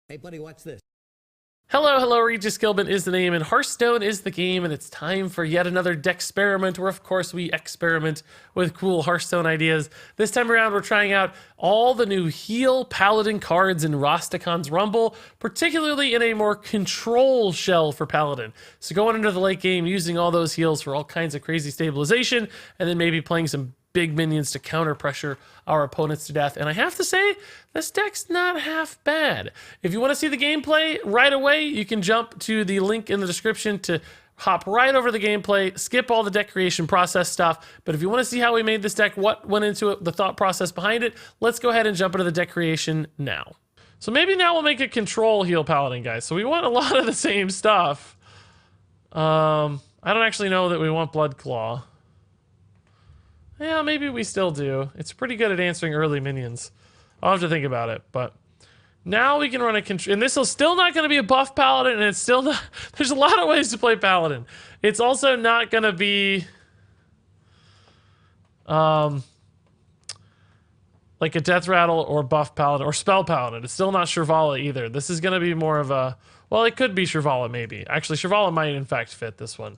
Hey, buddy, watch this. Hello, Regis Gilbert is the name, and Hearthstone is the game, and it's time for yet another Decksperiment, where of course we experiment with cool Hearthstone ideas. This time around, we're trying out all the new heal Paladin cards in Rostakon's Rumble, particularly in a more control shell for Paladin. So going into the late game, using all those heals for all kinds of crazy stabilization, and then maybe playing some big minions to counter pressure our opponents to death. And I have to say, this deck's not half bad. If you want to see the gameplay right away, you can jump to the link in the description to hop right over the gameplay, skip all the deck creation process stuff. But if you want to see how we made this deck, what went into it, the thought process behind it, let's go ahead and jump into the deck creation now. So maybe now we'll make a control heal Paladin, guys. So we want a lot of the same stuff. I don't actually know that we want Blood Claw. Yeah, maybe we still do. It's pretty good at answering early minions. I'll have to think about it, but now we can run a control, and this is still not going to be a buff Paladin, and it's still not, there's a lot of ways to play Paladin. It's also not going to be like a Death Rattle or buff Paladin or Spell Paladin. It's still not Shirvala either. This is going to be more of a, well, it could be Shirvala maybe. Actually, Shirvala might in fact fit this one.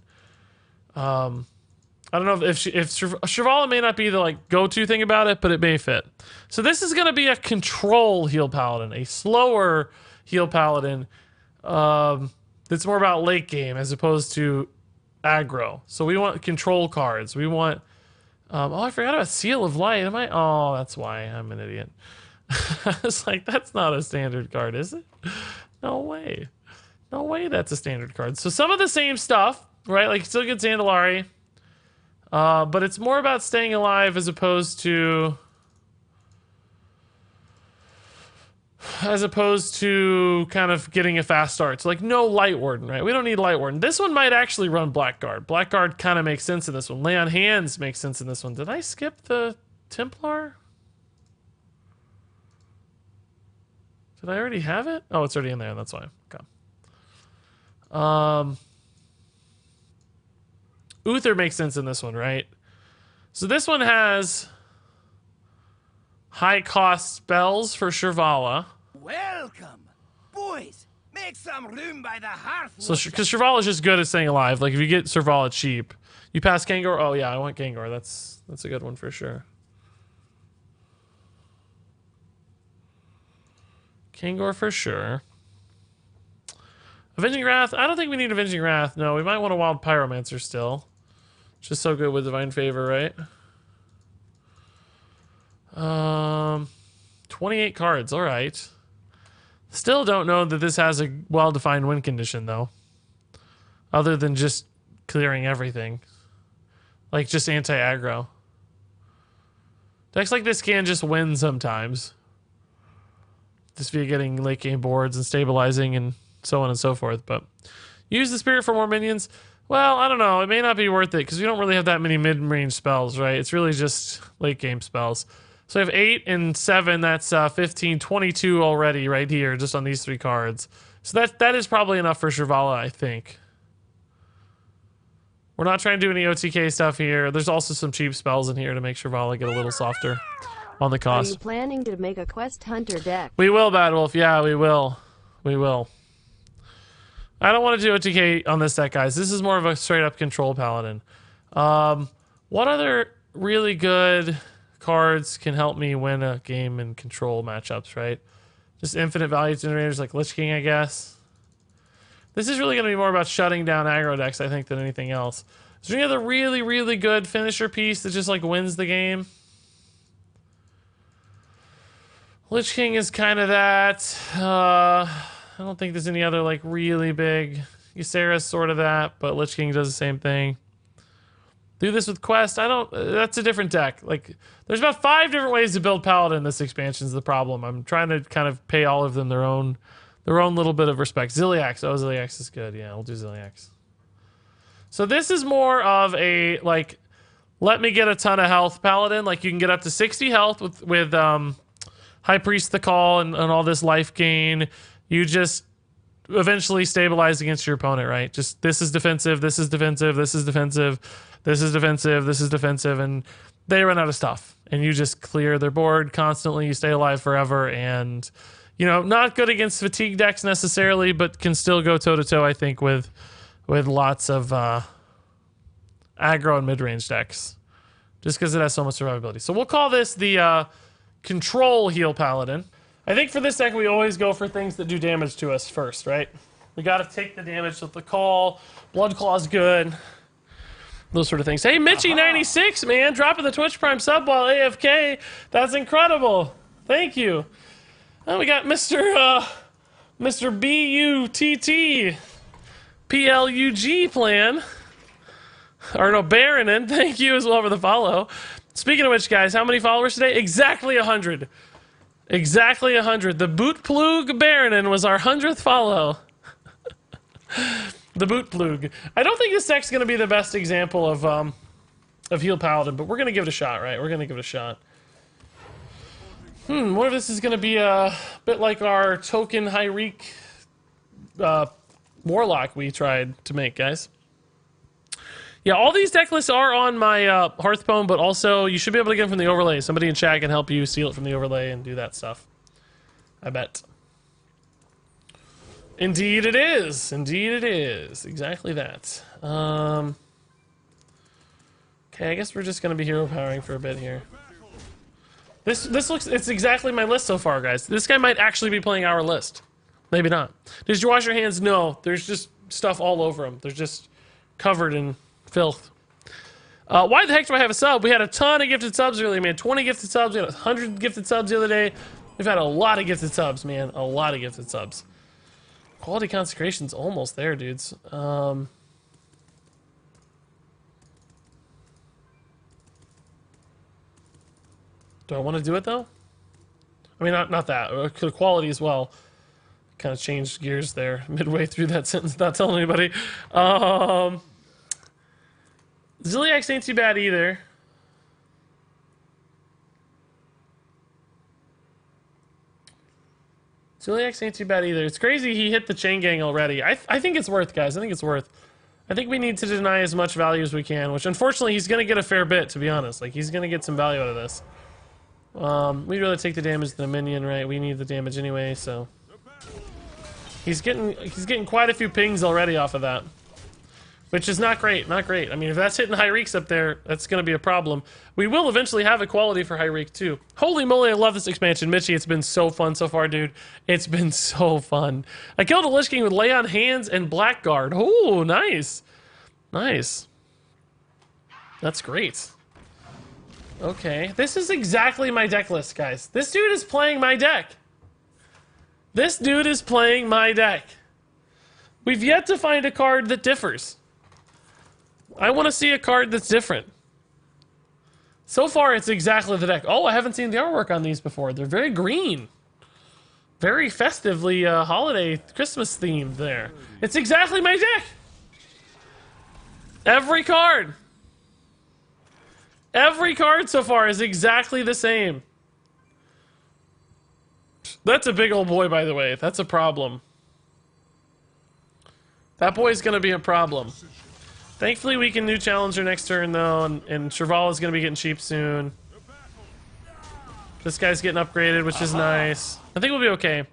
I don't know if Shirvala may not be the like go-to thing about it, but it may fit. So this is going to be a control heal Paladin, a slower heal Paladin. That's more about late game as opposed to aggro. So we want control cards. We want. Oh, I forgot about Seal of Light. Am I? Oh, that's why I'm an idiot. I was like, that's not a standard card, is it? No way. No way. That's a standard card. So some of the same stuff, right? Like still get Zandalari. But it's more about staying alive as opposed to kind of getting a fast start. So like no Light Warden, right? We don't need Light Warden. This one might actually run Blackguard. Blackguard kind of makes sense in this one. Lay on Hands makes sense in this one. Did I skip the Templar? Did I already have it? Oh, it's already in there. That's why. Okay. Uther makes sense in this one, right? So this one has high cost spells for Shirvala. Welcome, boys. Make some room by the hearth. So because Shirvala is just good at staying alive. Like if you get Shirvala cheap, you pass Kangor. Oh yeah, I want Kangor. That's a good one for sure. Kangor for sure. Avenging Wrath. I don't think we need Avenging Wrath. No, we might want a Wild Pyromancer still. Just so good with Divine Favor, right? 28 cards, all right. Still don't know that this has a well-defined win condition, though. Other than just clearing everything. Like, just anti-aggro. Decks like this can just win sometimes. Just via getting late game boards and stabilizing and so on and so forth, but use the Spirit for more minions. Well, I don't know. It may not be worth it because we don't really have that many mid-range spells, right? It's really just late-game spells. So we have 8 and 7. That's 15, 22 already right here just on these 3 cards. So that is probably enough for Shirvala, I think. We're not trying to do any OTK stuff here. There's also some cheap spells in here to make Shirvala get a little softer on the cost. Are you planning to make a Quest Hunter deck? We will, Bad Wolf. Yeah, we will. We will. I don't want to do OTK on this deck, guys. This is more of a straight-up control Paladin. What other really good cards can help me win a game in control matchups, right? Just infinite value generators like Lich King, I guess. This is really going to be more about shutting down aggro decks, I think, than anything else. Is there any other really, really good finisher piece that just, like, wins the game? Lich King is kind of that. I don't think there's any other like really big. Ysera's sort of that, but Lich King does the same thing. Do this with Quest. I don't. That's a different deck. Like there's about 5 different ways to build Paladin. This expansion is the problem. I'm trying to kind of pay all of them their own little bit of respect. Ziliax. Oh, Ziliax is good. Yeah, we'll do Ziliax. So this is more of a like, let me get a ton of health Paladin. Like you can get up to 60 health with High Priest Thekal and all this life gain. You just eventually stabilize against your opponent, right? Just this is defensive, this is defensive, this is defensive, this is defensive, this is defensive, and they run out of stuff. And you just clear their board constantly, you stay alive forever, and You know, not good against fatigue decks necessarily, but can still go toe-to-toe, I think, with lots of aggro and mid-range decks. Just because it has so much survivability. So we'll call this the control heal paladin. I think for this deck, we always go for things that do damage to us first, right? We got to take the damage with the call. Blood Claw's good. Those sort of things. Hey, Mitchy96, man, dropping the Twitch Prime sub while AFK. That's incredible. Thank you. Oh, we got Mr. B-U-T-T P-L-U-G plan. Or no, Baronin. Thank you as well for the follow. Speaking of which, guys, how many followers today? Exactly 100. Exactly 100. The Bootplug Baronin was our 100th follow. The Bootplug. I don't think this deck's going to be the best example of heal paladin, but we're going to give it a shot, right? We're going to give it a shot. What if this is going to be a bit like our token Hyreek Warlock we tried to make, guys? Yeah, all these deck lists are on my Hearthstone, but also you should be able to get them from the overlay. Somebody in chat can help you steal it from the overlay and do that stuff. I bet. Indeed it is. Indeed it is. Exactly that. Okay, I guess we're just going to be hero powering for a bit here. This looks, it's exactly my list so far, guys. This guy might actually be playing our list. Maybe not. Did you wash your hands? No. There's just stuff all over them. They're just covered in filth. Why the heck do I have a sub? We had a ton of gifted subs earlier, man. 20 gifted subs. We had 100 gifted subs the other day. We've had a lot of gifted subs, man. A lot of gifted subs. Quality Consecration's almost there, dudes. Do I want to do it, though? I mean, not that. The quality as well. Kind of changed gears there midway through that sentence, not telling anybody. Ziliax ain't too bad either. Ziliax ain't too bad either. It's crazy he hit the chain gang already. I think it's worth, guys. I think it's worth. I think we need to deny as much value as we can, which unfortunately he's going to get a fair bit, to be honest. Like, he's going to get some value out of this. We'd rather take the damage than a minion, right? We need the damage anyway, so... He's getting quite a few pings already off of that. Which is not great, not great. I mean, if that's hitting Hyreeks up there, that's going to be a problem. We will eventually have equality for Hyreek, too. Holy moly, I love this expansion. Mitchie, it's been so fun so far, dude. It's been so fun. I killed a Lich King with Lay on Hands and Blackguard. Oh, nice. Nice. That's great. Okay, this is exactly my deck list, guys. This dude is playing my deck. This dude is playing my deck. We've yet to find a card that differs. I want to see a card that's different. So far, it's exactly the deck. Oh, I haven't seen the artwork on these before. They're very green. Very festively holiday, Christmas themed there. It's exactly my deck. Every card. Every card so far is exactly the same. That's a big old boy, by the way. That's a problem. That boy's gonna be a problem. Thankfully, we can new challenger next turn, though, and Shrival's gonna be getting cheap soon. This guy's getting upgraded, which is nice. I think we'll be okay.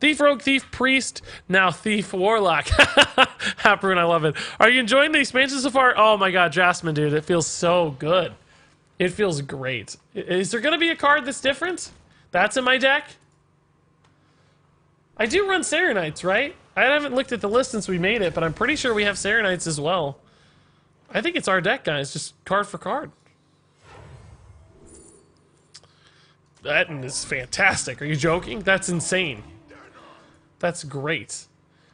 Thief Rogue, Thief Priest, now Thief Warlock. Haproon, I love it. Are you enjoying the expansion so far? Oh my god, Jasmine, dude, it feels so good. It feels great. Is there gonna be a card that's different? That's in my deck? I do run Serenites, right? I haven't looked at the list since we made it, but I'm pretty sure we have Serenites as well. I think it's our deck, guys, just card for card. That is fantastic. Are you joking? That's insane. That's great.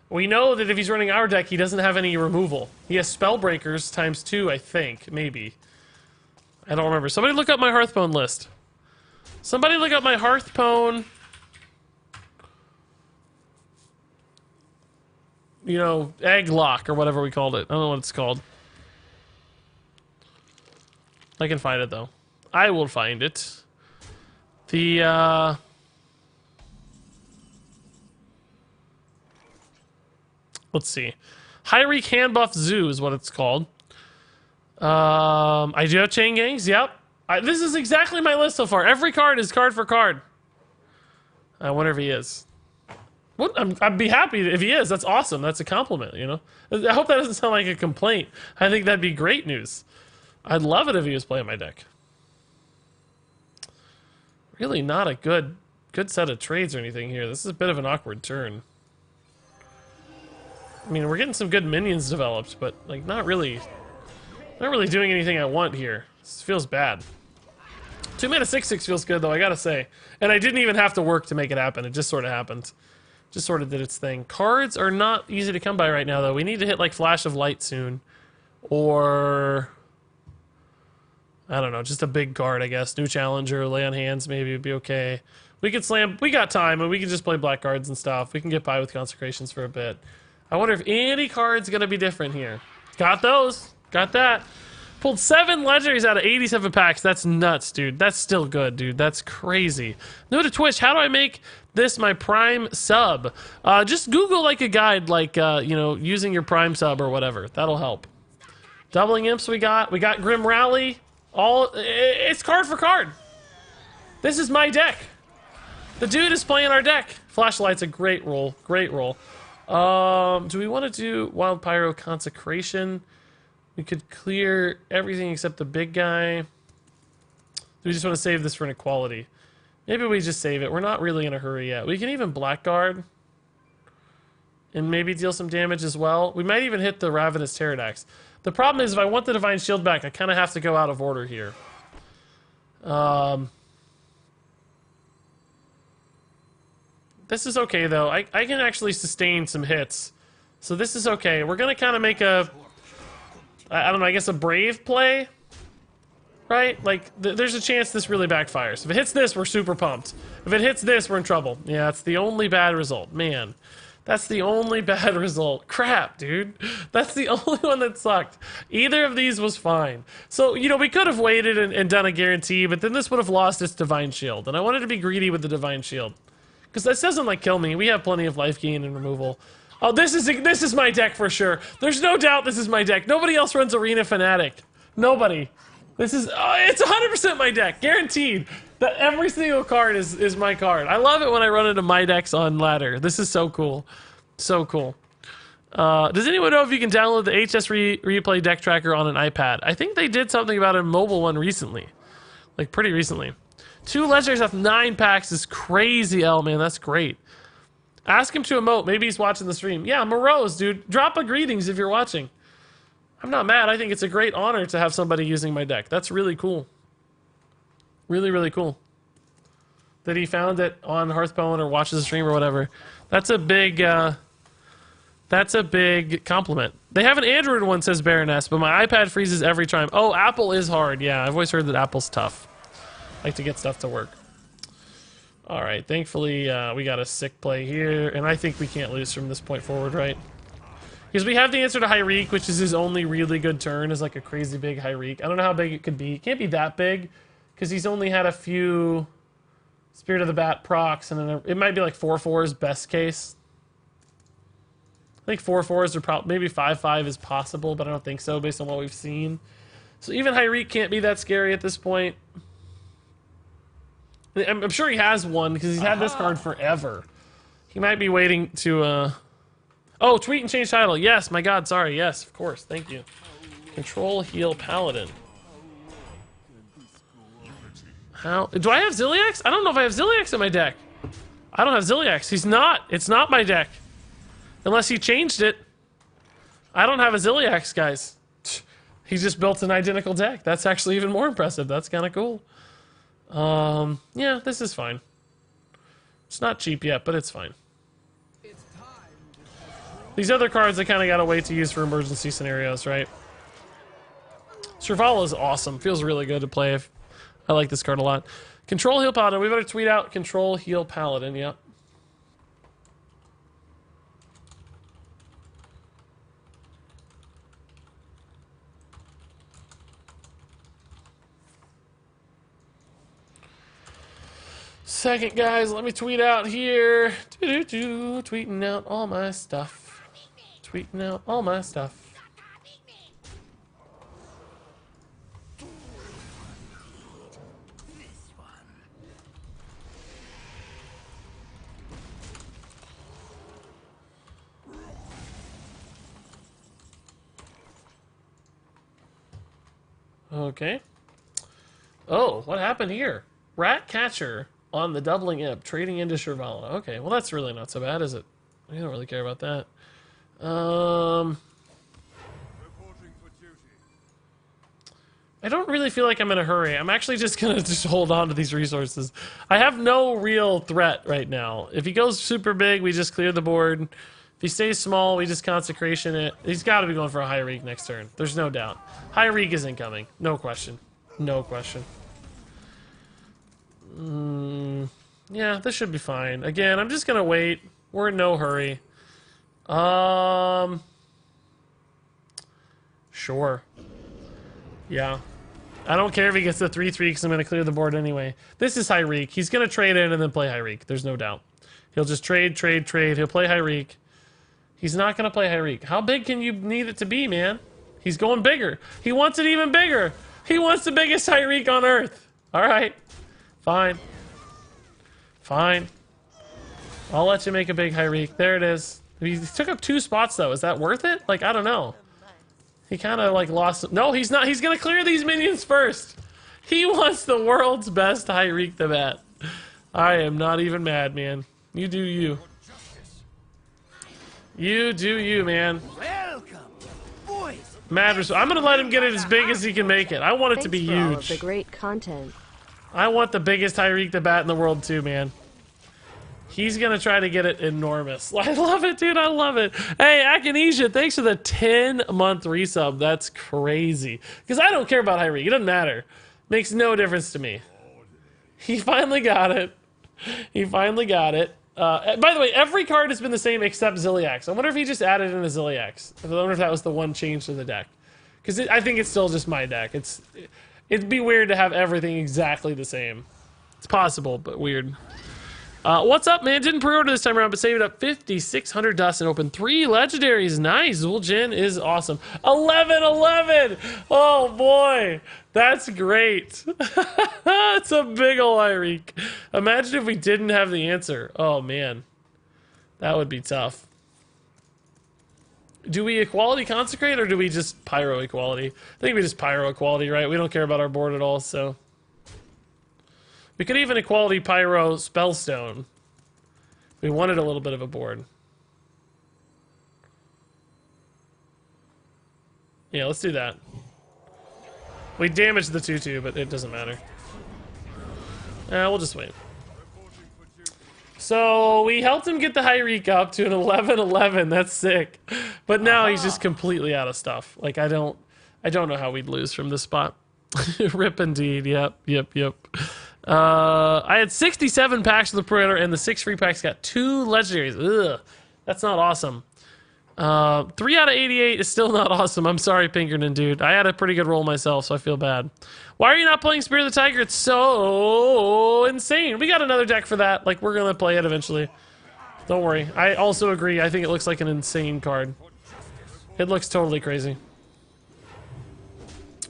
We know that if he's running our deck, he doesn't have any removal. He has Spellbreakers ×2, I think. Maybe. I don't remember. Somebody look up my Hearthstone list. Somebody look up my Hearthstone... You know, egg lock or whatever we called it. I don't know what it's called. I can find it, though. I will find it. The, let's see. Hyreek Handbuff Zoo is what it's called. I do have Chain Gangs, yep. This is exactly my list so far. Every card is card for card. I wonder if he is. What? I'd be happy if he is. That's awesome. That's a compliment, you know? I hope that doesn't sound like a complaint. I think that'd be great news. I'd love it if he was playing my deck. Really not a good set of trades or anything here. This is a bit of an awkward turn. I mean, we're getting some good minions developed, but like not really doing anything I want here. This feels bad. 2 mana 6/6 feels good though, I gotta say. And I didn't even have to work to make it happen. It just sort of happened. Just sort of did its thing. Cards are not easy to come by right now though. We need to hit like Flash of Light soon. Or I don't know, just a big card, I guess. New Challenger, Lay on Hands, maybe would be okay. We could slam, we got time, and we can just play black cards and stuff. We can get by with Consecrations for a bit. I wonder if any card's gonna be different here. Got those, got that. Pulled 7 legendaries out of 87 packs. That's nuts, dude. That's still good, dude. That's crazy. New to Twitch, how do I make this my Prime sub? Just Google like a guide, like, you know, using your Prime sub or whatever. That'll help. Doubling Imps we got Grim Rally. It's card for card. This is my deck. The dude is playing our deck. Flashlight's a great roll. Great roll. Do we want to do Wild Pyro Consecration? We could clear everything except the big guy. Do we just want to save this for an equality? Maybe we just save it. We're not really in a hurry yet. We can even blackguard and maybe deal some damage as well. We might even hit the Ravenous Pterodax. The problem is if I want the Divine Shield back, I kind of have to go out of order here. This is okay, though. I can actually sustain some hits. So this is okay. We're going to kind of make a... I don't know, I guess a brave play? Right? Like, there's a chance this really backfires. If it hits this, we're super pumped. If it hits this, we're in trouble. Yeah, it's the only bad result. Man. That's the only bad result. Crap, dude. That's the only one that sucked. Either of these was fine. So, you know, we could have waited and done a guarantee, but then this would have lost its Divine Shield. And I wanted to be greedy with the Divine Shield. Because this doesn't, like, kill me. We have plenty of life gain and removal. Oh, this is my deck for sure. There's no doubt this is my deck. Nobody else runs Arena Fanatic. Nobody. This is... Oh, it's 100% my deck. Guaranteed. That every single card is my card. I love it when I run into my decks on ladder. This is so cool. So cool. Does anyone know if you can download the HS Replay deck tracker on an iPad? I think they did something about a mobile one recently. Like, pretty recently. 2 legendaries off 9 packs is crazy, L, man. That's great. Ask him to emote. Maybe he's watching the stream. Yeah, Morose, dude. Drop a greetings if you're watching. I'm not mad. I think it's a great honor to have somebody using my deck. That's really cool. Really, really cool. That he found it on Hearthstone or watches the stream or whatever. That's a big compliment. They have an Android one, says Baroness, but my iPad freezes every time. Oh, Apple is hard. Yeah, I've always heard that Apple's tough. Like to get stuff to work. All right, thankfully we got a sick play here, and I think we can't lose from this point forward, right? Because we have the answer to Hyreek, which is his only really good turn, is like a crazy big Hyreek. I don't know how big it could be. It can't be that big, because he's only had a few Spirit of the Bat procs, and then it might be like 4/4s best case. I think 4/4s are probably, maybe 5/5 is possible, but I don't think so based on what we've seen. So even Hyreek can't be that scary at this point. I'm sure he has one because he's had this card forever. He might be waiting to, Oh, tweet and change title. Yes, my god, sorry. Yes, of course. Thank you. Control, heal, Paladin. How? Do I have Ziliax? I don't know if I have Ziliax in my deck. I don't have Ziliax. He's not. It's not my deck. Unless he changed it. I don't have a Ziliax, guys. He just built an identical deck. That's actually even more impressive. That's kind of cool. Yeah, this is fine. It's not cheap yet, but it's fine. These other cards I kind of gotta wait to use for emergency scenarios, right? Servala is awesome. Feels really good to play. I like this card a lot. Control, heal, Paladin. We better tweet out Control, heal, Paladin. Yep. Second, guys, let me tweet out here. Tweeting out all my stuff. Tweeting out all my stuff. Okay. Oh, what happened here? Rat Catcher on the doubling imp, trading into Shrivala. Okay, well that's really not so bad, is it? I don't really care about that. I don't really feel like I'm in a hurry. I'm actually just gonna just hold on to these resources. I have no real threat right now. If he goes super big, we just clear the board. If he stays small, we just consecration it. He's got to be going for a high reek next turn. There's no doubt. High reek is incoming. No question. No question. Yeah, this should be fine. Again, I'm just gonna wait. We're in no hurry. Sure. Yeah. I don't care if he gets the 3/3 because I'm going to clear the board anyway. This is high reek. He's going to trade in and then play high reek. There's no doubt. He'll just trade. He'll play high reek. He's not going to play high reek. How big can you need it to be, man? He's going bigger. He wants it even bigger. He wants the biggest high reek on Earth. All right. Fine. Fine. I'll let you make a big high reek. There it is. He took up 2 spots, though. Is that worth it? Like, I don't know. He kind of like lost. No, he's not. He's gonna clear these minions first. He wants the world's best high reek the bat. I am not even mad, man. You do you. You do you, man. Welcome, boys. Mad. I'm gonna let him get it as big as he can make it. I want it to be Thanks for all of huge. the great content. I want the biggest high reek the bat in the world too, man. He's gonna try to get it enormous. I love it, dude. I love it. Hey, Akinesia, thanks for the 10-month resub. That's crazy. Because I don't care about high reek. It doesn't matter. Makes no difference to me. He finally got it. He finally got it. By the way, every card has been the same except Ziliax. I wonder if he just added in a Ziliax. I wonder if that was the one change to the deck. Because I think it's still just my deck. It'd be weird to have everything exactly the same. It's possible, but weird. What's up, man? Didn't pre-order this time around, but saved up 5,600 dust and opened 3 legendaries. Nice. Zuljin is awesome. 11-11. Oh boy, that's great. It's a big ol' Ireek. Imagine if we didn't have the answer. Oh man, that would be tough. Do we equality consecrate or do we just pyro equality? I think we just pyro equality, right? We don't care about our board at all, so. We could even equality pyro spellstone. We wanted a little bit of a board. Yeah, let's do that. We damaged the 2/2, but it doesn't matter. We'll just wait. So we helped him get the high reek up to an 11-11. That's sick. But now he's just completely out of stuff. Like I don't know how we'd lose from this spot. Rip indeed. Yep. I had 67 packs of the pre-order, and the 6 free packs got 2 legendaries. Ugh, that's not awesome. 3 out of 88 is still not awesome. I'm sorry, Pinkerton, dude. I had a pretty good roll myself, so I feel bad. Why are you not playing Spear of the Tiger? It's so insane. We got another deck for that. Like, we're gonna play it eventually. Don't worry. I also agree. I think it looks like an insane card. It looks totally crazy.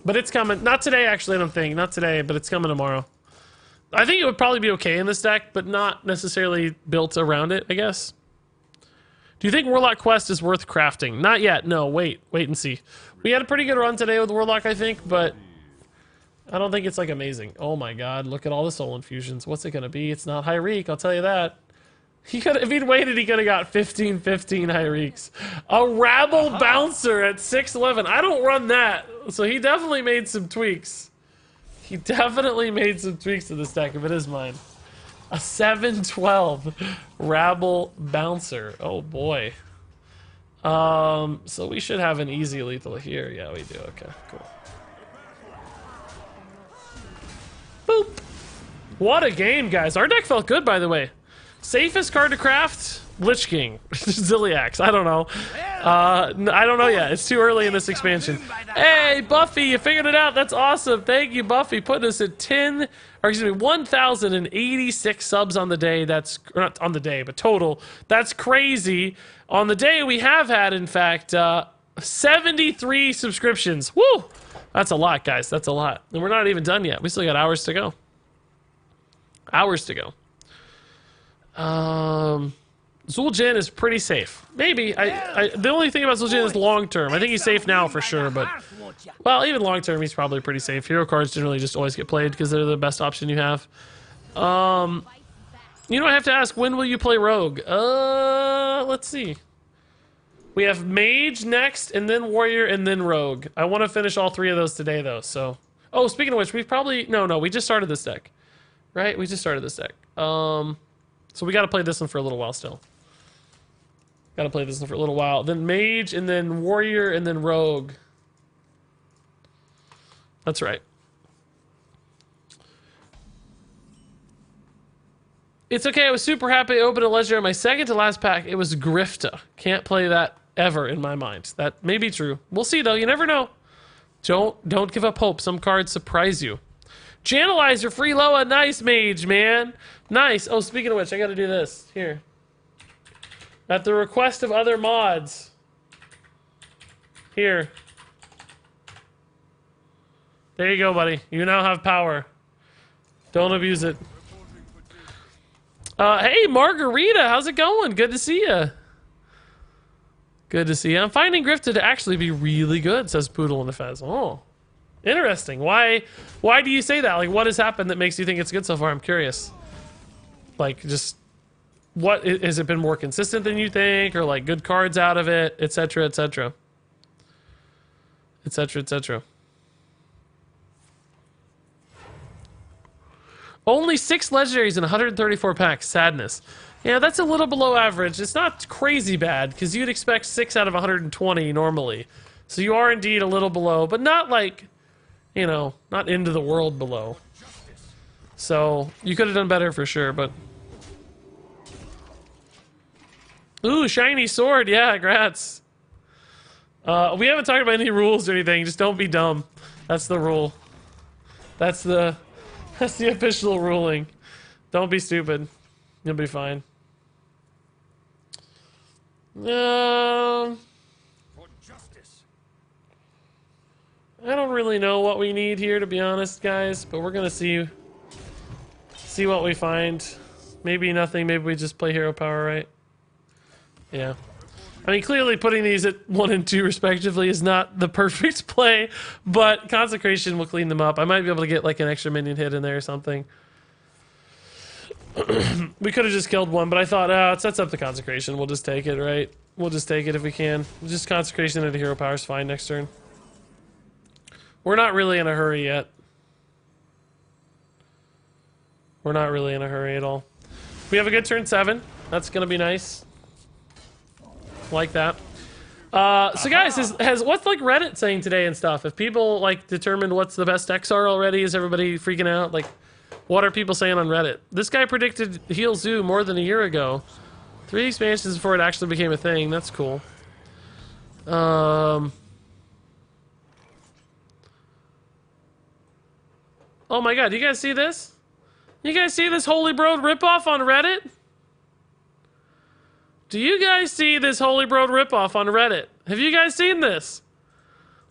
But it's coming. Not today, actually, I don't think. Not today, but it's coming tomorrow. I think it would probably be okay in this deck, but not necessarily built around it, I guess. Do you think Warlock Quest is worth crafting? Not yet. No, wait and see. We had a pretty good run today with Warlock, I think, but I don't think it's like amazing. Oh my god, look at all the soul infusions. What's it gonna be? It's not high reek, I'll tell you that. If he'd waited, he could have got 15 high reeks. A rabble bouncer at 6'11". I don't run that, so he definitely made some tweaks. He definitely made some tweaks to this deck if it is mine. A 7-12 rabble bouncer. Oh boy. So we should have an easy lethal here. Yeah, we do. Okay, cool. Boop. What a game, guys. Our deck felt good, by the way. Safest card to craft? Lich King. Ziliax. I don't know. I don't know yet. It's too early in this expansion. Hey, Buffy, you figured it out. That's awesome. Thank you, Buffy. Putting us at 1,086 subs on the day. That's not on the day, but total. That's crazy. On the day, we have had, in fact, 73 subscriptions. Woo! That's a lot, guys. That's a lot. And we're not even done yet. We still got hours to go. Hours to go. Zul'jin is pretty safe. Maybe. The only thing about Zul'jin is long term. I think he's safe now for sure, but well, even long term, he's probably pretty safe. Hero cards generally just always get played because they're the best option you have. You know, I have to ask, when will you play Rogue? Let's see. We have Mage next, and then Warrior, and then Rogue. I want to finish all three of those today, though, so... Oh, speaking of which, we've probably... No, we just started this deck. Right? We just started this deck. So we gotta play this one for a little while still. Gotta play this one for a little while. Then Mage, and then Warrior, and then Rogue. That's right. It's okay, I was super happy I opened a legendary on my second to last pack. It was Grifta. Can't play that ever in my mind. That may be true. We'll see though, you never know. Don't give up hope. Some cards surprise you. Channelizer, free Loa, nice Mage, man. Nice. Oh, speaking of which, I gotta do this. Here. At the request of other mods. Here. There you go, buddy. You now have power. Don't abuse it. Hey, Margarita, how's it going? Good to see you. Good to see you. I'm finding Grifta to actually be really good, says Poodle in the Fez. Oh, interesting. Why do you say that? Like, what has happened that makes you think it's good so far? I'm curious. Like, just, what, has it been more consistent than you think? Or, like, good cards out of it, etc., etc.? Etc., etc. Only 6 legendaries in 134 packs. Sadness. Yeah, that's a little below average. It's not crazy bad, because you'd expect 6 out of 120 normally. So you are indeed a little below, but not like, you know, not into the world below. So you could have done better for sure, but... Ooh, shiny sword. Yeah, grats. We haven't talked about any rules or anything. Just don't be dumb. That's the rule. That's the official ruling. Don't be stupid. You'll be fine. I don't really know what we need here, to be honest, guys, but we're gonna see what we find. Maybe nothing. Maybe we just play hero power, right? Yeah. I mean, clearly putting these at 1 and 2 respectively is not the perfect play, but Consecration will clean them up. I might be able to get like an extra minion hit in there or something. We could have just killed one, but I thought, it sets up the Consecration. We'll just take it, right? We'll just take it if we can. Just Consecration into hero power is fine next turn. We're not really in a hurry yet. We're not really in a hurry at all. We have a good turn 7. That's gonna be nice. Like that. So guys, what's like Reddit saying today and stuff? If people like determined what's the best decks are already, is everybody freaking out? Like, what are people saying on Reddit? This guy predicted Heal Zoo more than a year ago. 3 expansions before it actually became a thing. That's cool. Oh my god, you guys see this? You guys see this Holy Broad ripoff on Reddit? Do you guys see this Holy Broad ripoff on Reddit? Have you guys seen this?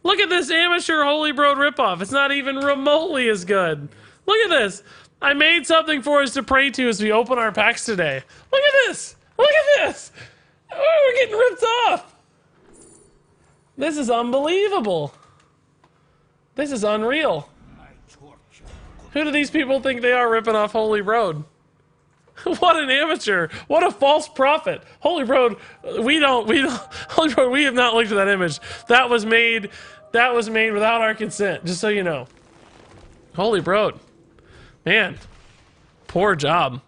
Look at this amateur Holy Broad ripoff. It's not even remotely as good. Look at this. I made something for us to pray to as we open our packs today. Look at this. Look at this. Oh, we're getting ripped off. This is unbelievable. This is unreal. Who do these people think they are ripping off Holy Broad? What an amateur! What a false prophet! Holy Broad, Holy Broad, we have not looked at that image. That was made without our consent, just so you know. Holy Broad. Man. Poor job.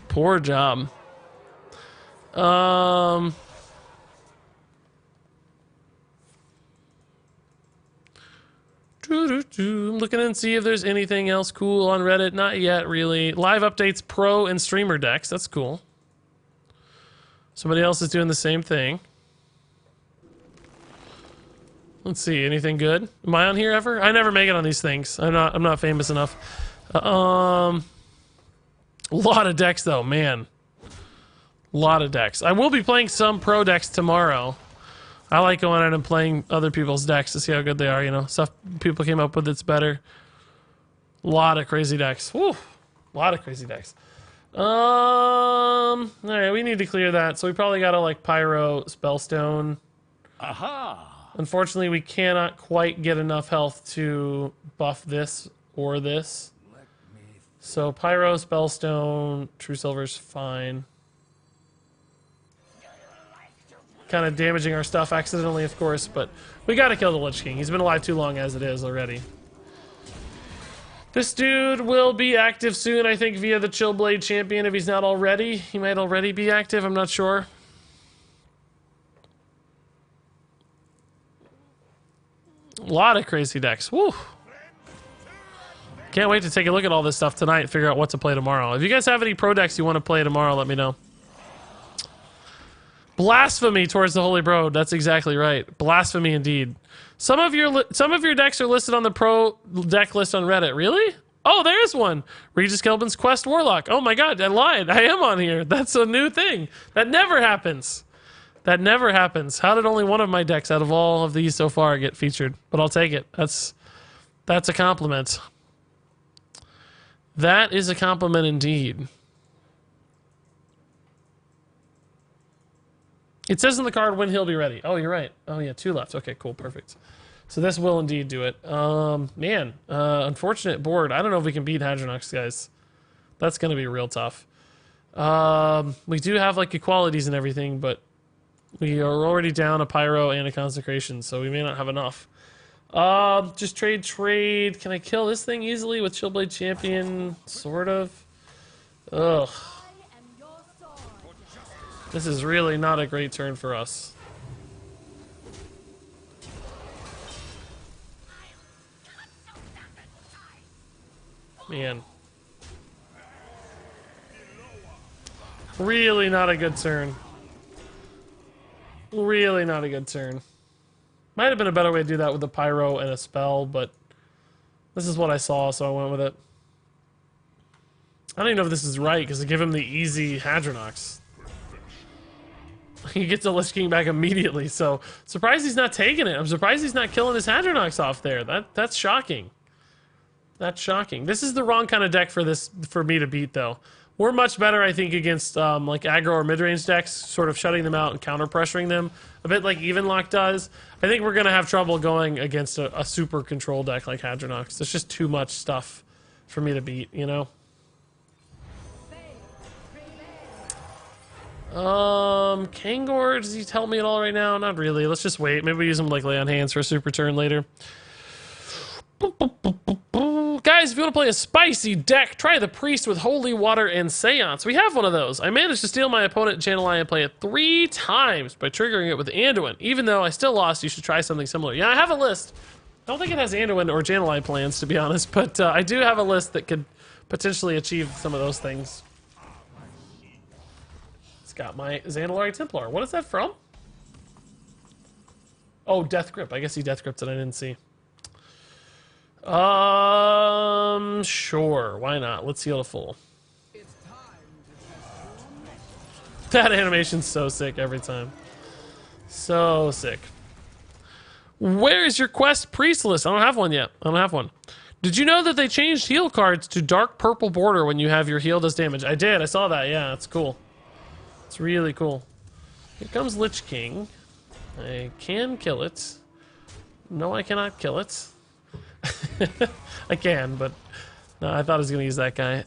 Poor job. I'm looking and see if there's anything else cool on Reddit. Not yet, really. Live updates, pro and streamer decks. That's cool. Somebody else is doing the same thing. Let's see. Anything good? Am I on here ever? I never make it on these things. I'm not famous enough. A lot of decks though, man. A lot of decks. I will be playing some pro decks tomorrow. I like going out and playing other people's decks to see how good they are, you know. Stuff people came up with that's better. A lot of crazy decks. Woo! A lot of crazy decks. All right, we need to clear that. So we probably gotta like pyro spellstone. Aha! Unfortunately, we cannot quite get enough health to buff this or this. So pyro spellstone, true silver's fine. Kind of damaging our stuff accidentally, of course, but we gotta kill the Lich King. He's been alive too long as it is already. This dude will be active soon, I think, via the Chillblade champion. If he's not already, he might already be active. I'm not sure. A lot of crazy decks. Woo! Can't wait to take a look at all this stuff tonight and figure out what to play tomorrow. If you guys have any pro decks you want to play tomorrow, let me know. Blasphemy towards the Holy Brood. That's exactly right. Blasphemy indeed. Some of your decks are listed on the pro deck list on Reddit. Really? Oh, there's one. Regis Kelvin's Quest Warlock. Oh my god, I lied. I am on here. That's a new thing. That never happens. That never happens. How did only one of my decks out of all of these so far get featured? But I'll take it. That's a compliment. That is a compliment indeed. It says in the card when he'll be ready. Oh, you're right. Oh, yeah, 2 left. Okay, cool, perfect. So this will indeed do it. Man, unfortunate board. I don't know if we can beat Hadronox, guys. That's going to be real tough. We do have, like, equalities and everything, but we are already down a Pyro and a Consecration, so we may not have enough. Just trade. Can I kill this thing easily with Chillblade Champion? Sort of. Ugh. This is really not a great turn for us. Man. Really not a good turn. Really not a good turn. Might have been a better way to do that with a pyro and a spell, but this is what I saw, so I went with it. I don't even know if this is right, because I give him the easy Hadronox. He gets the Lich King back immediately, so surprised he's not taking it. I'm surprised he's not killing his Hadronox off there. That's shocking. That's shocking. This is the wrong kind of deck for me to beat, though. We're much better, I think, against like aggro or mid-range decks, sort of shutting them out and counter-pressuring them, a bit like Evenlock does. I think we're going to have trouble going against a super control deck like Hadronox. There's just too much stuff for me to beat, you know? Kangor, does he tell me at all right now? Not really. Let's just wait. Maybe we use him like lay on hands for a super turn later. Guys, if you want to play a spicy deck, try the Priest with Holy Water and Seance. We have one of those. I managed to steal my opponent Channel Eye and play it 3 times by triggering it with Anduin. Even though I still lost, you should try something similar. Yeah, I have a list. I don't think it has Anduin or Channel Eye plans, to be honest, but I do have a list that could potentially achieve some of those things. Got my Xandalari Templar. What is that from? Oh, Death Grip. I guess he Death Gripped it. I didn't see. Sure. Why not? Let's heal to full. That animation's so sick every time. So sick. Where is your quest priest list? I don't have one yet. I don't have one. Did you know that they changed heal cards to dark purple border when you have your heal does damage? I did. I saw that. Yeah, that's cool. It's really cool. Here comes Lich King. I can kill it. No, I cannot kill it. I can, but no, I thought I was going to use that guy.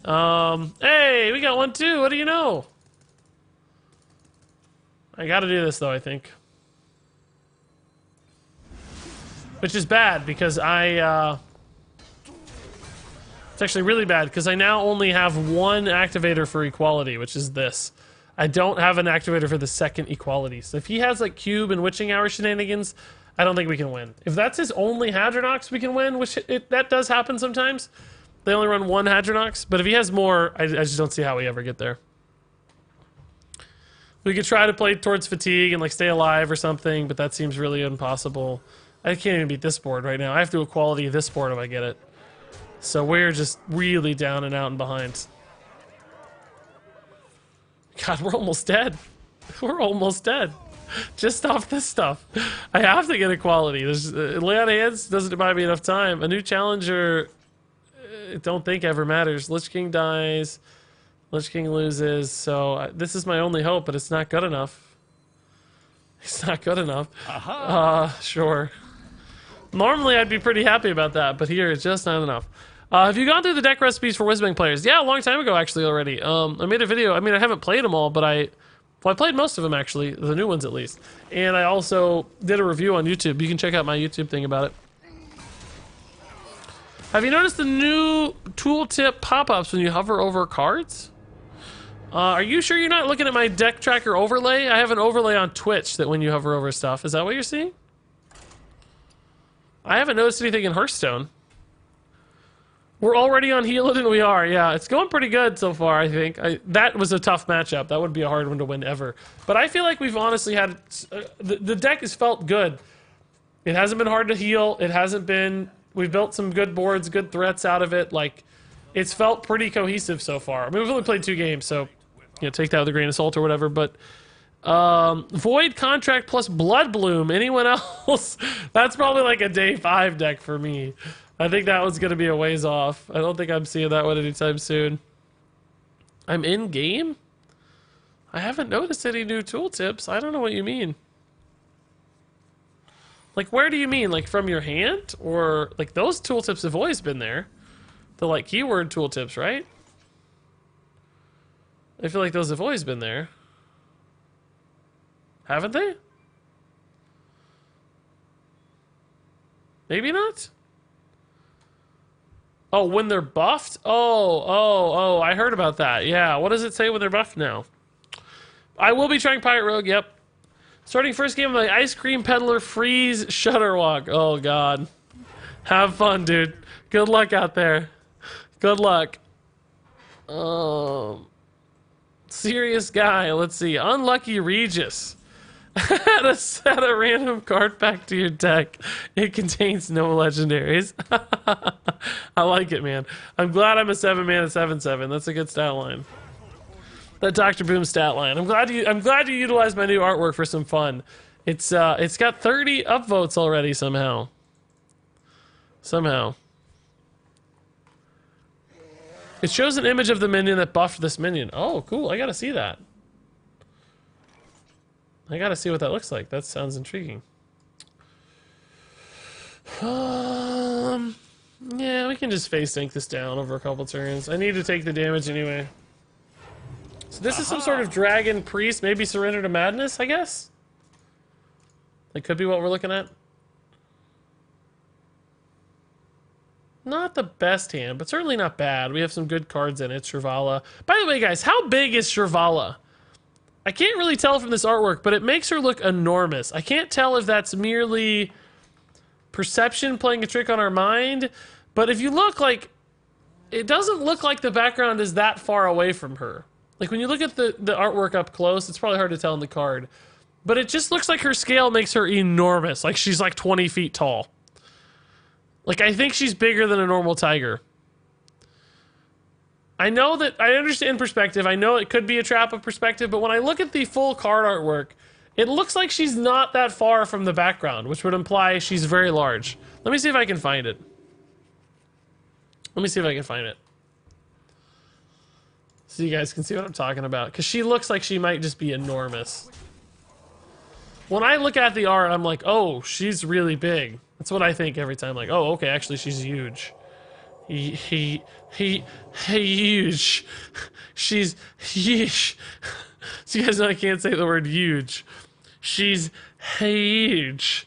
Hey, we got one too. What do you know? I got to do this though, I think. Which is bad because it's actually really bad because I now only have one activator for equality, which is this. I don't have an activator for the second equality. So if he has like cube and witching hour shenanigans, I don't think we can win. If that's his only Hadronox we can win, which that does happen sometimes. They only run one Hadronox, but if he has more, I just don't see how we ever get there. We could try to play towards fatigue and like stay alive or something, but that seems really impossible. I can't even beat this board right now. I have to equality this board if I get it. So we're just really down and out and behind. God, we're almost dead. We're almost dead. Just off this stuff. I have to get equality. There's lay on hands doesn't buy me enough time. A new challenger, don't think ever matters. Lich King dies. Lich King loses, so this is my only hope, but it's not good enough. It's not good enough. Sure. Normally, I'd be pretty happy about that, but here it's just not enough. Have you gone through the deck recipes for Wisbang players? Yeah, a long time ago, actually, already. I made a video. I mean, I haven't played them all, but I played most of them, actually. The new ones, at least. And I also did a review on YouTube. You can check out my YouTube thing about it. Have you noticed the new tooltip pop-ups when you hover over cards? Are you sure you're not looking at my deck tracker overlay? I have an overlay on Twitch that when you hover over stuff. Is that what you're seeing? I haven't noticed anything in Hearthstone. We're already on Healadin, we are, yeah. It's going pretty good so far, I think. That was a tough matchup. That would be a hard one to win ever. But I feel like we've honestly had... the deck has felt good. It hasn't been hard to heal. It hasn't been... We've built some good boards, good threats out of it. Like, it's felt pretty cohesive so far. I mean, we've only played 2 games, so... You know, take that with a grain of salt or whatever, but... Void Contract plus Blood Bloom. Anyone else? That's probably like a day 5 deck for me. I think that one's gonna be a ways off. I don't think I'm seeing that one anytime soon. I'm in game? I haven't noticed any new tooltips. I don't know what you mean. Like, where do you mean? Like, from your hand? Or, like, those tooltips have always been there. The, like, keyword tooltips, right? I feel like those have always been there. Haven't they? Maybe not? Oh, when they're buffed? Oh, I heard about that. Yeah, what does it say when they're buffed now? I will be trying Pirate Rogue, yep. Starting first game of my Ice Cream Peddler Freeze Shutterwalk. Oh, God. Have fun, dude. Good luck out there. Good luck. Serious guy. Let's see. Unlucky Regis. Add a random card pack to your deck. It contains no legendaries. I like it, man. I'm glad I'm a 7-man at 7/7. That's a good stat line. That Dr. Boom stat line. I'm glad you utilized my new artwork for some fun. It's got 30 upvotes already somehow. It shows an image of the minion that buffed this minion. Oh, cool. I gotta see that. I gotta see what that looks like. That sounds intriguing. Yeah, we can just face tank this down over a couple turns. I need to take the damage anyway. So this is some sort of dragon priest, maybe Surrender to Madness, I guess? That could be what we're looking at. Not the best hand, but certainly not bad. We have some good cards in it. Shrivala. By the way, guys, how big is Shrivala? I can't really tell from this artwork, but it makes her look enormous. I can't tell if that's merely perception playing a trick on our mind, but if you look, like, it doesn't look like the background is that far away from her. Like, when you look at the artwork up close, it's probably hard to tell in the card, but it just looks like her scale makes her enormous. Like, she's like 20 feet tall. Like, I think she's bigger than a normal tiger. I know that, I understand perspective. I know it could be a trap of perspective, but when I look at the full card artwork, it looks like she's not that far from the background, which would imply she's very large. Let me see if I can find it. So you guys can see what I'm talking about. Because she looks like she might just be enormous. When I look at the art, I'm like, oh, she's really big. That's what I think every time. Like, oh, okay, actually, she's huge. Huge. She's huge. So you guys know I can't say the word huge. She's huge.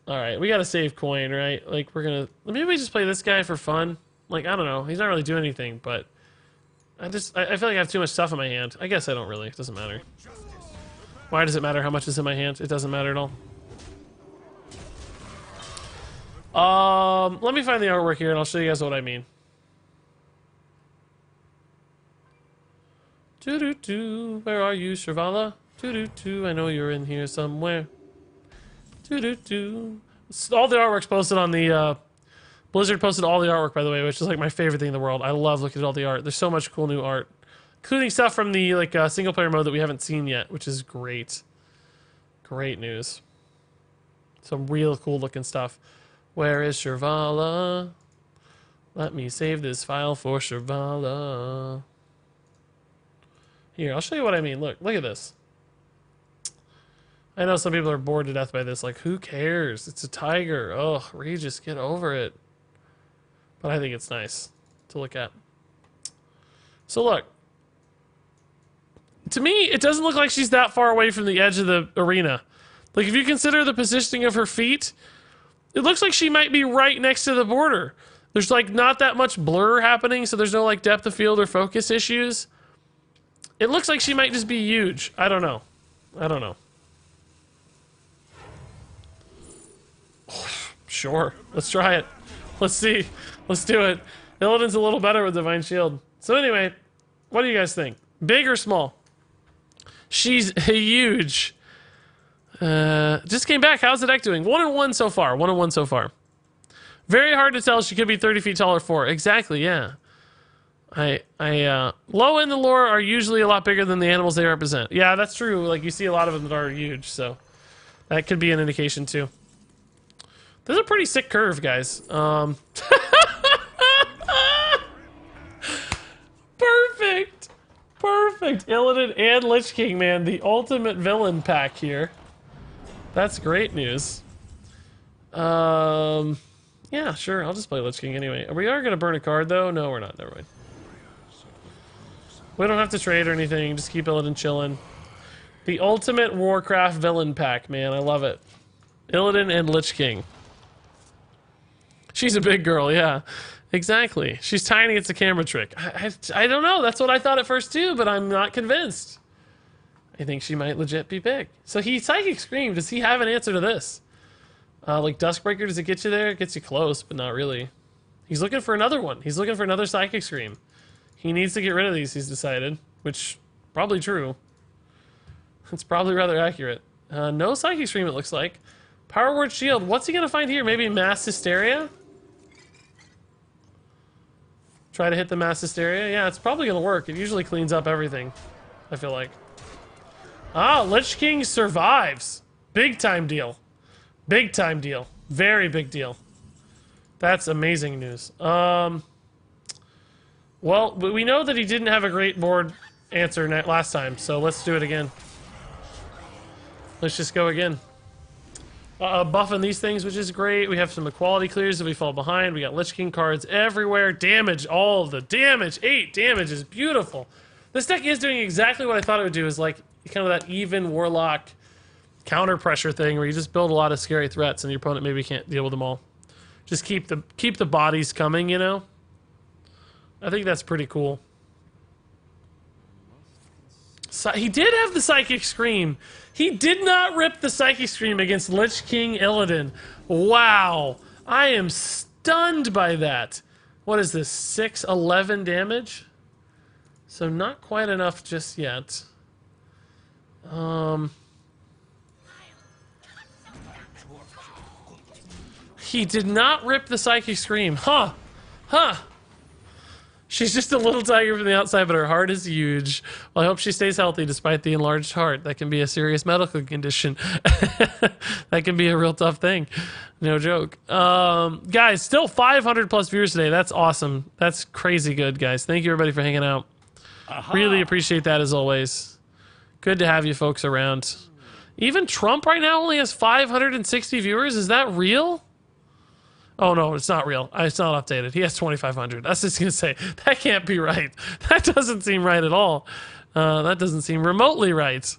Alright, we gotta save coin, right? Like, we're gonna... Maybe we just play this guy for fun. Like, I don't know. He's not really doing anything, but... I feel like I have too much stuff in my hand. I guess I don't really. It doesn't matter. Why does it matter how much is in my hand? It doesn't matter at all. Let me find the artwork here and I'll show you guys what I mean. Doo-doo-doo, where are you, Shrivala? Doo-doo-doo, I know you're in here somewhere. Doo-doo-doo. All the artwork's posted on the, Blizzard posted all the artwork, by the way, which is like my favorite thing in the world. I love looking at all the art. There's so much cool new art. Including stuff from the, like, single-player mode that we haven't seen yet, which is great. Great news. Some real cool-looking stuff. Where is Shrivala? Let me save this file for Shavala. Here, I'll show you what I mean. Look at this. I know some people are bored to death by this. Like, who cares? It's a tiger. Oh, Regis, get over it. But I think it's nice to look at. So look. To me, it doesn't look like she's that far away from the edge of the arena. Like, if you consider the positioning of her feet, it looks like she might be right next to the border. There's, like, not that much blur happening, so there's no, like, depth of field or focus issues. It looks like she might just be huge. I don't know. I don't know. Sure. Let's try it. Let's see. Let's do it. Illidan's a little better with Divine Shield. So anyway, what do you guys think? Big or small? She's huge. Just came back. How's the deck doing? 1-1 so far. 1-1 so far. Very hard to tell. She could be 30 feet tall or 4. Exactly, yeah. Low in the lore are usually a lot bigger than the animals they represent. Yeah, that's true. Like, you see a lot of them that are huge, so that could be an indication too. This is a pretty sick curve, guys. Perfect. Perfect. Illidan and Lich King, man. The ultimate villain pack here. That's great news. Yeah, sure. I'll just play Lich King anyway. We are going to burn a card, though. No, we're not. Never mind. We don't have to trade or anything. Just keep Illidan chilling. The ultimate Warcraft villain pack, man. I love it. Illidan and Lich King. She's a big girl, yeah. Exactly. She's tiny, it's a camera trick. I don't know, that's what I thought at first too, but I'm not convinced. I think she might legit be big. So he Psychic Scream, does he have an answer to this? Like Duskbreaker, does it get you there? It gets you close, but not really. He's looking for another one. He's looking for another Psychic Scream. He needs to get rid of these, he's decided. Which, probably true. It's probably rather accurate. No Psychic Scream, it looks like. Power Word Shield, what's he gonna find here? Maybe Mass Hysteria? Try to hit the Mass Hysteria? Yeah, it's probably gonna work. It usually cleans up everything, I feel like. Ah, Lich King survives. Big time deal. Big time deal. Very big deal. That's amazing news. Well, we know that he didn't have a great board answer last time, so let's do it again. Let's just go again. Buffing these things, which is great. We have some equality clears if we fall behind. We got Lich King cards everywhere. Damage, all of the damage. 8 damage is beautiful. This deck is doing exactly what I thought it would do, is like kind of that even Warlock counter pressure thing where you just build a lot of scary threats and your opponent maybe can't deal with them all. Just keep the bodies coming, you know? I think that's pretty cool. So he did have the Psychic Scream. He did not rip the Psychic Scream against Lich King Illidan. Wow. I am stunned by that. What is this? 611 damage? So not quite enough just yet. He did not rip the Psychic Scream. Huh. Huh. She's just a little tiger from the outside, but her heart is huge. Well, I hope she stays healthy despite the enlarged heart. That can be a serious medical condition. That can be a real tough thing. No joke. Guys, still 500 plus viewers today. That's awesome. That's crazy good, guys. Thank you, everybody, for hanging out. Really appreciate that, as always. Good to have you folks around. Even Trump right now only has 560 viewers. Is that real? Oh, no, it's not real. It's not updated. He has 2,500. I was just going to say, that can't be right. That doesn't seem right at all. That doesn't seem remotely right.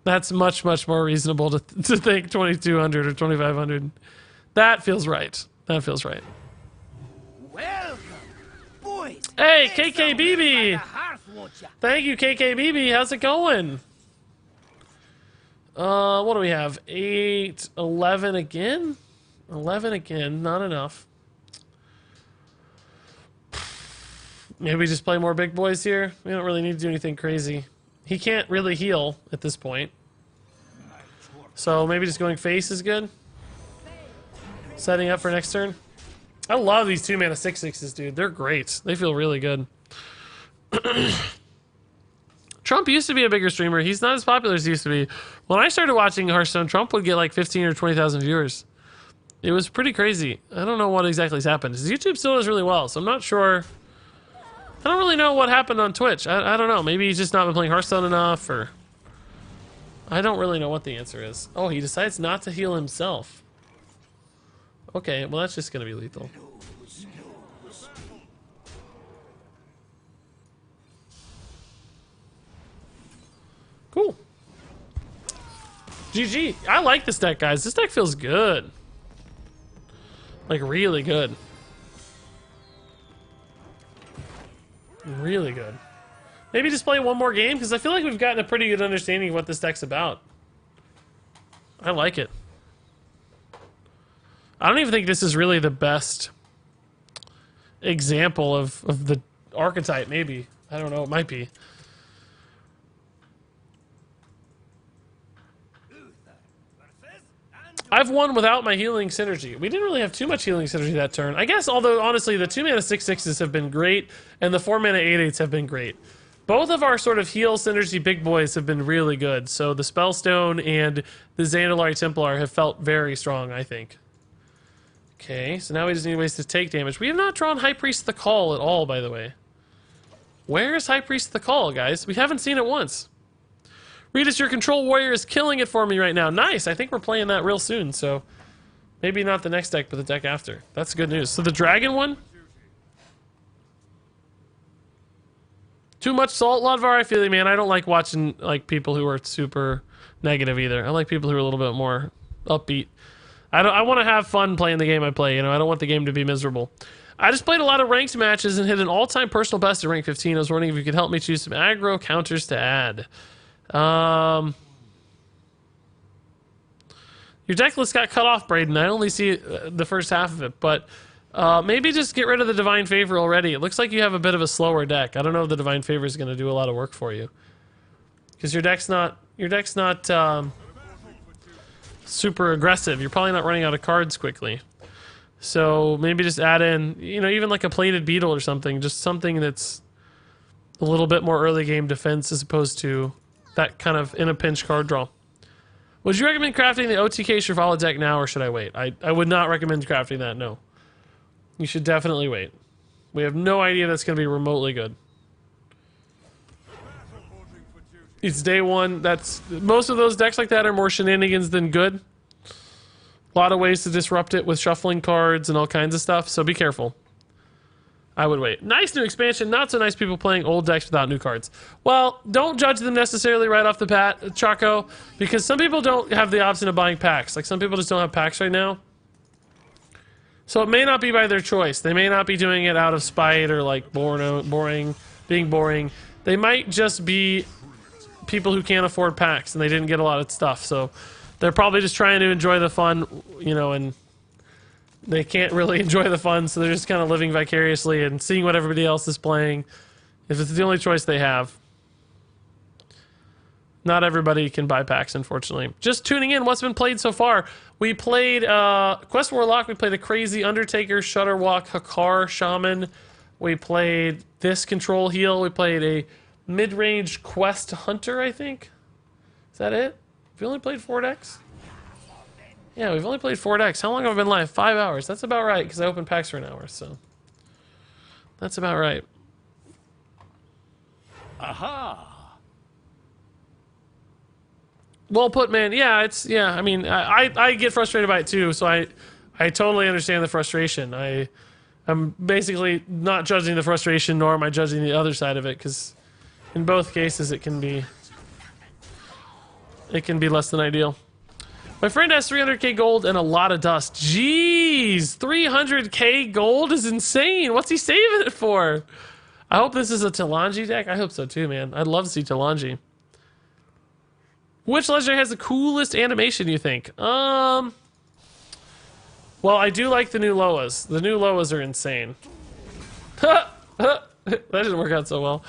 That's much, much more reasonable to think 2,200 or 2,500. That feels right. That feels right. Welcome, boys. Hey, KKBB. Thank you, KKBB. How's it going? What do we have? 8, 11 again? 11 again, not enough. Maybe we just play more big boys here. We don't really need to do anything crazy. He can't really heal at this point. So maybe just going face is good. Setting up for next turn. I love these 2-mana 6/6s, dude. They're great. They feel really good. Trump used to be a bigger streamer. He's not as popular as he used to be. When I started watching Hearthstone, Trump would get like 15 or 20,000 viewers. It was pretty crazy. I don't know what exactly has happened. His YouTube still does really well, so I'm not sure. I don't really know what happened on Twitch. I don't know. Maybe he's just not been playing Hearthstone enough, or... I don't really know what the answer is. Oh, he decides not to heal himself. Okay, well that's just gonna be lethal. Cool. GG. I like this deck, guys. This deck feels good. Like, really good. Really good. Maybe just play one more game, because I feel like we've gotten a pretty good understanding of what this deck's about. I like it. I don't even think this is really the best example of the archetype, maybe. I don't know, it might be. I've won without my healing synergy. We didn't really have too much healing synergy that turn. I guess, although, honestly, the 2 mana 6/6s have been great, and the 4 mana 8/8s have been great. Both of our sort of heal synergy big boys have been really good. So the Spellstone and the Zandalari Templar have felt very strong, I think. Okay, so now we just need ways to take damage. We have not drawn High Priest Thekal at all, by the way. Where is High Priest Thekal, guys? We haven't seen it once. Regis, your control warrior is killing it for me right now. Nice, I think we're playing that real soon, so... Maybe not the next deck, but the deck after. That's good news. So the dragon one? Too much salt, Lodvar, I feel you, man. I don't like watching like people who are super negative either. I like people who are a little bit more upbeat. I want to have fun playing the game I play, you know. I don't want the game to be miserable. I just played a lot of ranked matches and hit an all-time personal best at rank 15. I was wondering if you could help me choose some aggro counters to add. Your deck list got cut off, Braden. I only see the first half of it, but maybe just get rid of the Divine Favor already. It looks like you have a bit of a slower deck. I don't know if the Divine Favor is going to do a lot of work for you, because your deck's not super aggressive. You're probably not running out of cards quickly. So maybe just add in, you know, even like a Plated Beetle or something, just something that's a little bit more early game defense as opposed to that kind of in a pinch card draw. Would you recommend crafting the OTK Shrivala deck now, or should I wait? I would not recommend crafting that, no. You should definitely wait. We have no idea that's going to be remotely good. It's day one. That's most of those decks like that are more shenanigans than good. A lot of ways to disrupt it with shuffling cards and all kinds of stuff, so be careful. I would wait. Nice new expansion. Not so nice people playing old decks without new cards. Well, don't judge them necessarily right off the bat, Chaco, because some people don't have the option of buying packs. Like, some people just don't have packs right now. So it may not be by their choice. They may not be doing it out of spite or like being boring. They might just be people who can't afford packs and they didn't get a lot of stuff. So they're probably just trying to enjoy the fun, you know, and they can't really enjoy the fun, so they're just kind of living vicariously and seeing what everybody else is playing. If it's the only choice they have. Not everybody can buy packs, unfortunately. Just tuning in, what's been played so far? We played Quest Warlock, we played a Crazy Undertaker, Shutterwalk, Hakar, Shaman. We played this Control Heal. We played a mid-range Quest Hunter, I think. Is that it? We only played 4 decks? Yeah, we've only played 4 decks. How long have I been live? 5 hours. That's about right, because I opened packs for an hour, so... That's about right. Aha! Well put, man. Yeah, it's... Yeah, I mean, I get frustrated by it, too, so I totally understand the frustration. I'm basically not judging the frustration, nor am I judging the other side of it, because in both cases it can be less than ideal. My friend has 300k gold and a lot of dust. Jeez, 300k gold is insane. What's he saving it for? I hope this is a Talanji deck. I hope so too, man. I'd love to see Talanji. Which legendary has the coolest animation, you think? Well, I do like the new Loas. The new Loas are insane. That didn't work out so well.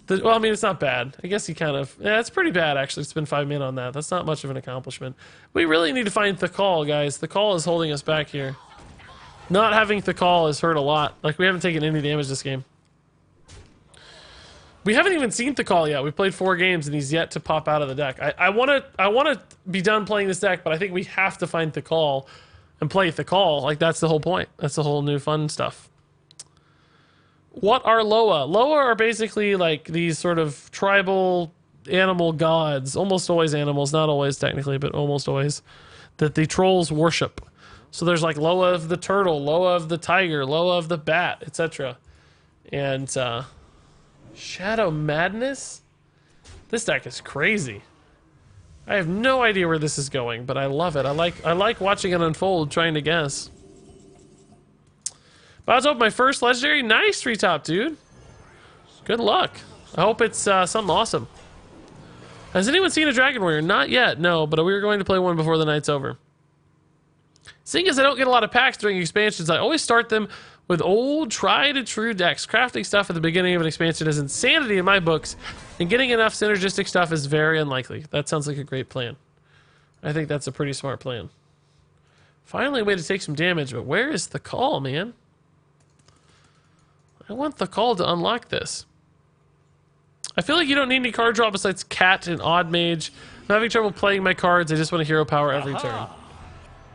Well, I mean, it's not bad. I guess he kind of... Yeah, it's pretty bad, actually. Spend 5 min on that. That's not much of an accomplishment. We really need to find Thekal, guys. Thekal is holding us back here. Not having Thekal has hurt a lot. Like, we haven't taken any damage this game. We haven't even seen Thekal yet. We've played 4 games, and he's yet to pop out of the deck. I want to be done playing this deck, but I think we have to find Thekal and play Thekal. Like, that's the whole point. That's the whole new fun stuff. What are Loa? Loa are basically like these sort of tribal animal gods. Almost always animals. Not always technically, but almost always. That the trolls worship. So there's like Loa of the turtle, Loa of the tiger, Loa of the bat, etc. And Shadow Madness? This deck is crazy. I have no idea where this is going, but I love it. I like watching it unfold, trying to guess. About to open my first legendary. Nice treetop, dude. Good luck. I hope it's something awesome. Has anyone seen a Dragon Warrior? Not yet, no, but we were going to play one before the night's over. Seeing as I don't get a lot of packs during expansions, I always start them with old, tried and true decks. Crafting stuff at the beginning of an expansion is insanity in my books, and getting enough synergistic stuff is very unlikely. That sounds like a great plan. I think that's a pretty smart plan. Finally, a way to take some damage, but where is Thekal, man? I want Thekal to unlock this. I feel like you don't need any card draw besides Cat and Odd Mage. I'm having trouble playing my cards. I just want to hero power every turn.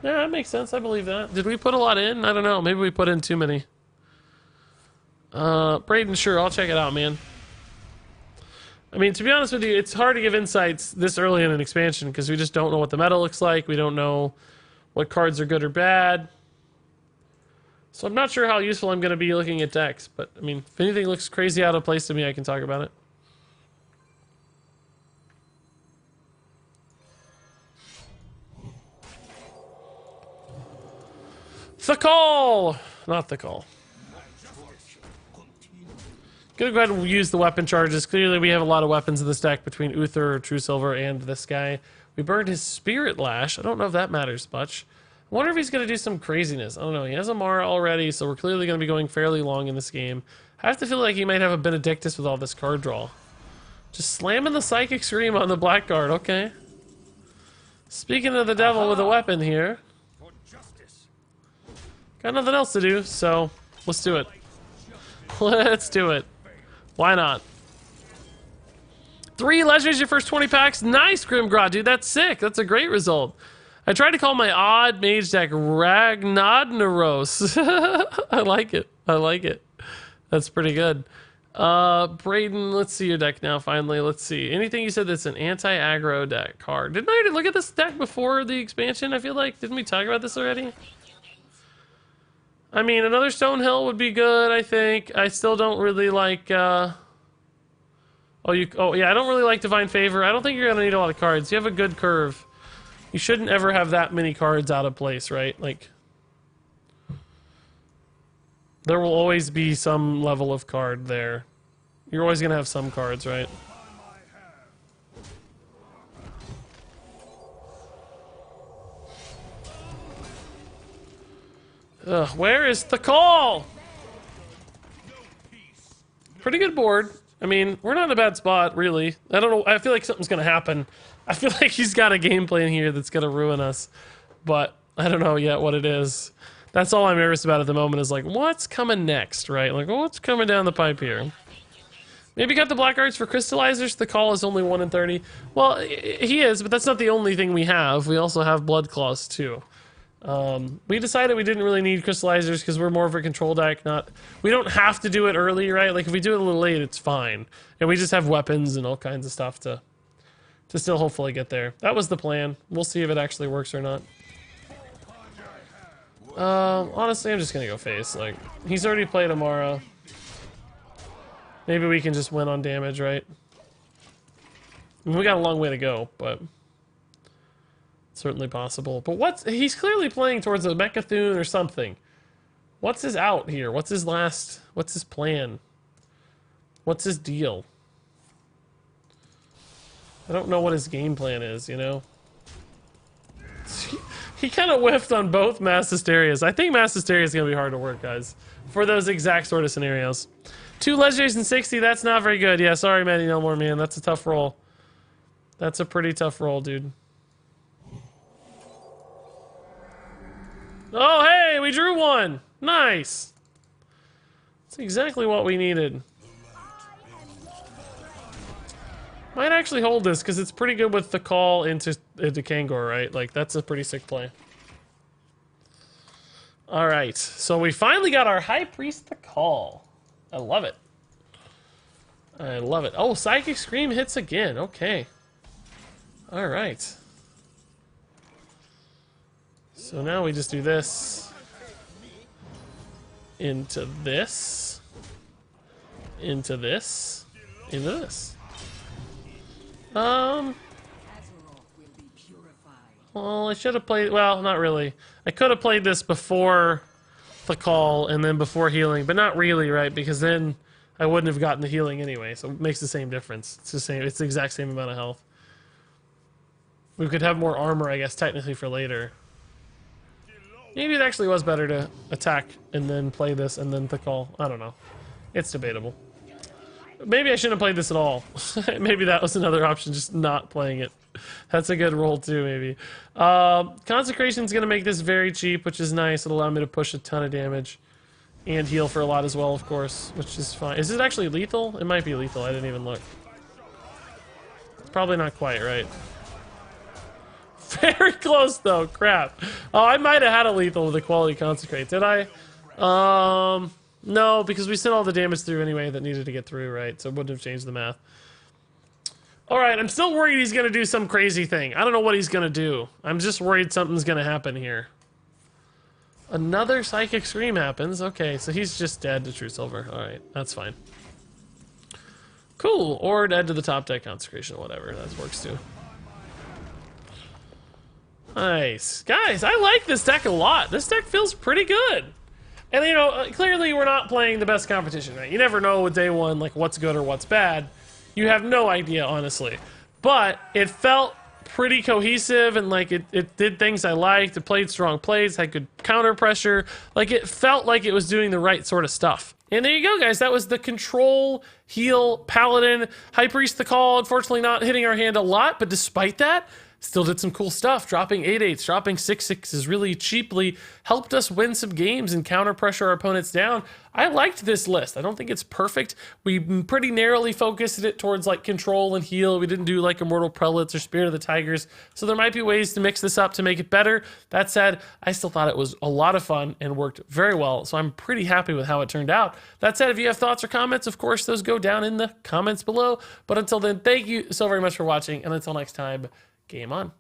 Yeah, that makes sense. I believe that. Did we put a lot in? I don't know. Maybe we put in too many. Braden, sure. I'll check it out, man. I mean, to be honest with you, it's hard to give insights this early in an expansion because we just don't know what the meta looks like. We don't know what cards are good or bad. So I'm not sure how useful I'm going to be looking at decks. But, I mean, if anything looks crazy out of place to me, I can talk about it. Thekal! Not Thekal. Gonna go ahead and use the weapon charges. Clearly we have a lot of weapons in this deck between Uther, True Silver, and this guy. We burned his Spirit Lash. I don't know if that matters much. I wonder if he's gonna do some craziness. I don't know. He has a Mara already, so we're clearly gonna be going fairly long in this game. I have to feel like he might have a Benedictus with all this card draw. Just slamming the Psychic Scream on the blackguard. Okay. Speaking of the devil with a weapon here. Got nothing else to do, so let's do it. Let's do it. Why not? 3 legendaries your first 20 packs. Nice, Grimgrot, dude. That's sick. That's a great result. I tried to call my odd mage deck Ragnadneros. I like it. I like it. That's pretty good. Braden, let's see your deck now, finally. Let's see. Anything you said that's an anti-aggro deck card. Didn't I already look at this deck before the expansion? I feel like, didn't we talk about this already? I mean, another Stonehill would be good, I think. I still don't really like, oh, yeah, I don't really like Divine Favor. I don't think you're gonna need a lot of cards. You have a good curve. You shouldn't ever have that many cards out of place, right? Like, there will always be some level of card there. You're always gonna have some cards, right? Ugh, where is Thekal? Pretty good board. I mean, we're not in a bad spot, really. I don't know. I feel like something's going to happen. I feel like he's got a game plan here that's going to ruin us. But I don't know yet what it is. That's all I'm nervous about at the moment is like, what's coming next, right? Like, what's coming down the pipe here? Maybe got the black arts for crystallizers. Thekal is only 1 in 30. Well, he is, but that's not the only thing we have. We also have blood claws, too. We decided we didn't really need crystallizers because we're more of a control deck. We don't have to do it early, right? Like if we do it a little late, it's fine, and we just have weapons and all kinds of stuff to still hopefully get there. That was the plan. We'll see if it actually works or not. Honestly, I'm just gonna go face. Like he's already played Amara. Maybe we can just win on damage, right? I mean, we got a long way to go, but. Certainly possible. But he's clearly playing towards a Mechathune or something. What's his out here? What's his plan? What's his deal? I don't know what his game plan is, you know? He kind of whiffed on both Mass Hysterias. I think Mass Hysteria is going to be hard to work, guys. For those exact sort of scenarios. 2 legendaries in 60, that's not very good. Yeah, sorry, Matty Elmore, man. That's a tough roll. That's a pretty tough roll, dude. Oh, hey, we drew one. Nice. That's exactly what we needed. Might actually hold this because it's pretty good with the call into Kangor, right? Like, that's a pretty sick play. All right, so we finally got our High Priest Thekal. I love it. I love it. Oh, Psychic Scream hits again. Okay. All right. So now we just do this. Into this. Into this. Into this. Well, I should have played... Well, not really. I could have played this before the call and then before healing, but not really, right? Because then I wouldn't have gotten the healing anyway, so it makes the same difference. It's the same. It's the exact same amount of health. We could have more armor, I guess, technically for later. Maybe it actually was better to attack and then play this and then the call. I don't know. It's debatable. Maybe I shouldn't have played this at all. Maybe that was another option, just not playing it. That's a good roll too, maybe. Consecration's gonna make this very cheap, which is nice. It'll allow me to push a ton of damage. And heal for a lot as well, of course, which is fine. Is it actually lethal? It might be lethal, I didn't even look. It's probably not quite, right? Very close though, crap. Oh, I might have had a lethal with a quality consecrate, did I? No, because we sent all the damage through anyway that needed to get through, right? So it wouldn't have changed the math. Alright, I'm still worried he's gonna do some crazy thing. I don't know what he's gonna do. I'm just worried something's gonna happen here. Another Psychic Scream happens. Okay, so he's just dead to True Silver. Alright, that's fine. Cool, or dead to the top deck Consecration, whatever. That works too. Nice. Guys, I like this deck a lot. This deck feels pretty good. And, you know, clearly we're not playing the best competition, right? You never know with day one, like, what's good or what's bad. You have no idea, honestly. But it felt pretty cohesive, and, like, it did things I liked. It played strong plays, had good counter pressure. Like, it felt like it was doing the right sort of stuff. And there you go, guys. That was the Control, Heal, Paladin, High Priest Thekal. Unfortunately not hitting our hand a lot, but despite that, still did some cool stuff. Dropping 8/8s, dropping 6/6s really cheaply helped us win some games and counter pressure our opponents down. I liked this list. I don't think it's perfect. We pretty narrowly focused it towards like Control and Heal. We didn't do like Immortal Prelates or Spirit of the Tigers. So there might be ways to mix this up to make it better. That said, I still thought it was a lot of fun and worked very well. So I'm pretty happy with how it turned out. That said, if you have thoughts or comments, of course, those go down in the comments below. But until then, thank you so very much for watching. And until next time, game on.